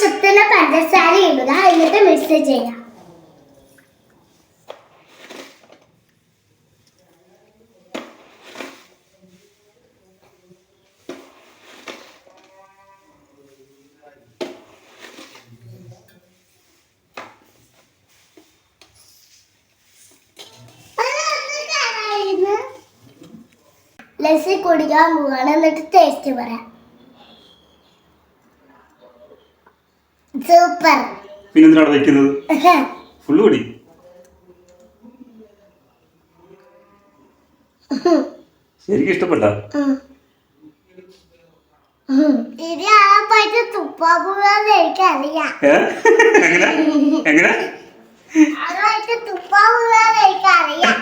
ആവശ്യത്തിന് പഞ്ചസാര ഇടുക, എന്നിട്ട് മിക്സ് ചെയ്യാം. ലസ്സി കുടിക്കാൻ പോവാണ്, എന്നിട്ട് ടേസ്റ്റ് പറയാം. സൂപ്പർ. പിന്നെന്തിനാണ് വെക്കുന്നത്? ഫുള്ള് പൊടി. ശരിക്കും ഇഷ്ടപ്പെട്ട? ഇത് ആ പൈസ തുപ്പാകൂടാന്ന് എനിക്കറിയാം. എങ്ങനെ എങ്ങനെ തുപ്പാകൂടാന്ന് എനിക്കറിയാം.